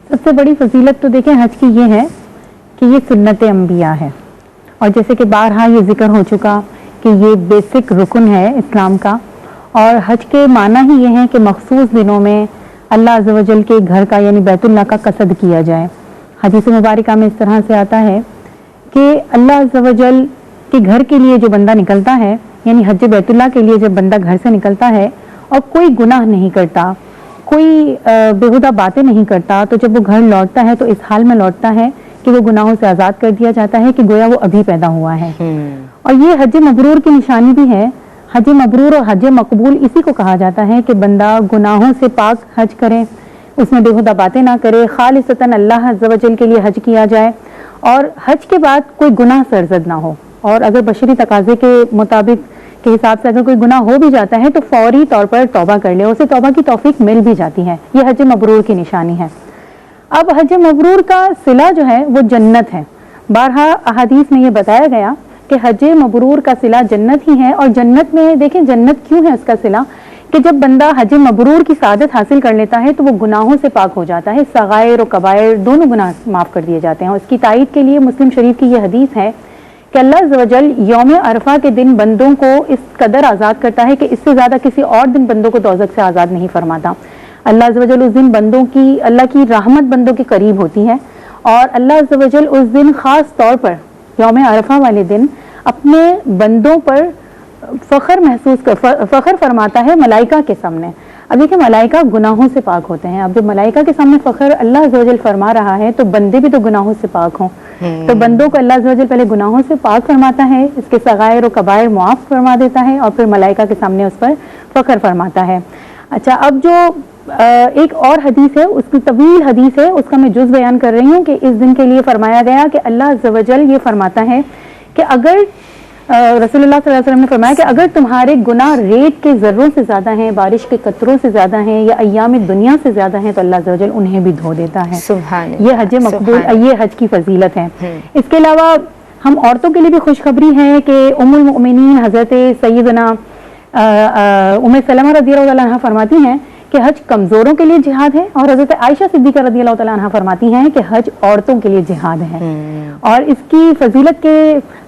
سب سے بڑی فضیلت تو دیکھیں حج کی یہ ہے کہ یہ سنت انبیاء ہے، اور جیسے کہ بارہا یہ ذکر ہو چکا کہ یہ بیسک رکن ہے اسلام کا، اور حج کے معنی ہی یہ ہے کہ مخصوص دنوں میں اللہ عز و جل کے گھر کا یعنی بیت اللہ کا قصد کیا جائے۔ حدیث مبارکہ میں اس طرح سے آتا ہے کہ اللہ عز و جل کے گھر کے لیے جو بندہ نکلتا ہے، یعنی حج بیت اللہ کے لیے جب بندہ گھر سے نکلتا ہے اور کوئی گناہ نہیں کرتا، کوئی بےہودہ باتیں نہیں کرتا، تو جب وہ گھر لوٹتا ہے تو اس حال میں لوٹتا ہے کہ وہ گناہوں سے آزاد کر دیا جاتا ہے کہ گویا وہ ابھی پیدا ہوا ہے۔ اور یہ حج مبرور کی نشانی بھی ہے۔ حج مبرور اور حج مقبول اسی کو کہا جاتا ہے کہ بندہ گناہوں سے پاک حج کرے، اس میں بےہودہ باتیں نہ کرے، خالصتاً اللہ عز و جل کے لیے حج کیا جائے، اور حج کے بعد کوئی گناہ سرزد نہ ہو، اور اگر بشری تقاضے کے مطابق کے حساب سے اگر کوئی گناہ ہو بھی جاتا ہے تو فوری طور پر توبہ کر لے، اسے توبہ کی توفیق مل بھی جاتی ہے۔ یہ حج مبرور کی نشانی ہے۔ اب حج مبرور کا صلہ جو ہے وہ جنت ہے۔ بارہا احادیث میں یہ بتایا گیا کہ حج مبرور کا صلہ جنت ہی ہے، اور جنت میں دیکھیں جنت کیوں ہے اس کا صلہ، کہ جب بندہ حج مبرور کی سعادت حاصل کر لیتا ہے تو وہ گناہوں سے پاک ہو جاتا ہے، صغائر و کبائر دونوں گناہ معاف کر دیے جاتے ہیں۔ اس کی تائید کے لیے مسلم شریف کی یہ حدیث ہے کہ اللہ عز و جل یوم عرفہ کے دن بندوں کو اس قدر آزاد کرتا ہے کہ اس سے زیادہ کسی اور دن بندوں کو دوزخ سے آزاد نہیں فرماتا۔ اللہ عز و جل اس دن بندوں کی اللہ کی رحمت بندوں کے قریب ہوتی ہے، اور اللہ عز و جل اس دن خاص طور پر یوم عرفہ والے دن اپنے بندوں پر فخر فرماتا ہے ملائکہ کے سامنے۔ اب دیکھیں ملائکہ گناہوں سے پاک ہوتے ہیں، اب جب ملائکہ کے سامنے فخر اللہ عز و جل فرما رہا ہے تو بندے بھی تو گناہوں سے پاک ہوں، تو بندوں کو اللہ عز و جل پہلے گناہوں سے پاک فرماتا ہے، اس کے صغائر و کبائر معاف فرما دیتا ہے، اور پھر ملائکہ کے سامنے اس پر فخر فرماتا ہے۔ اچھا، اب جو ایک اور حدیث ہے، اس کی طویل حدیث ہے، اس کا میں جز بیان کر رہی ہوں کہ اس دن کے لیے فرمایا گیا کہ اللہ عز و جل یہ فرماتا ہے کہ اگر رسول اللہ صلی اللہ علیہ وسلم نے فرمایا کہ اگر تمہارے گناہ ریت کے ذروں سے زیادہ ہیں، بارش کے قطروں سے زیادہ ہیں، یا ایام دنیا سے زیادہ ہیں، تو اللہ عز و جل انہیں بھی دھو دیتا ہے۔ سبحان اللہ، یہ حج مقبول، یہ حج کی فضیلت ہے۔ اس کے علاوہ ہم عورتوں کے لیے بھی خوشخبری ہے کہ ام المؤمنین حضرت سیدنا ام سلمہ رضی اللہ عنہ فرماتی ہیں کہ حج کمزوروں کے لیے جہاد ہے، اور حضرت عائشہ صدیقہ رضی اللہ تعالیٰ عنہ فرماتی ہیں کہ حج عورتوں کے لیے جہاد ہے۔ اور اس کی فضیلت کے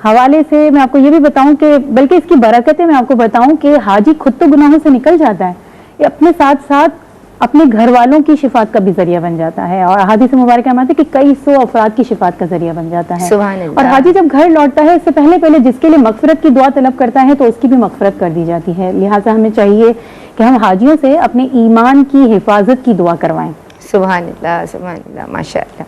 حوالے سے میں آپ کو یہ بھی بتاؤں کہ بلکہ اس کی برکتیں میں آپ کو بتاؤں کہ حاجی خود تو گناہوں سے نکل جاتا ہے، یہ اپنے ساتھ ساتھ اپنے گھر والوں کی شفاعت کا بھی ذریعہ بن جاتا ہے، اور احادیث مبارکہ میں آتا ہے کہ کئی سو افراد کی شفاعت کا ذریعہ بن جاتا ہے۔ اور حاجی جب گھر لوٹتا ہے اس سے پہلے جس کے لیے مغفرت کی دعا طلب کرتا ہے تو اس کی بھی مغفرت کر دی جاتی ہے، لہٰذا ہمیں چاہیے کہ ہم حاجیوں سے اپنے ایمان کی حفاظت کی دعا کروائیں۔ سبحان اللہ، سبحان اللہ، ماشاء اللہ۔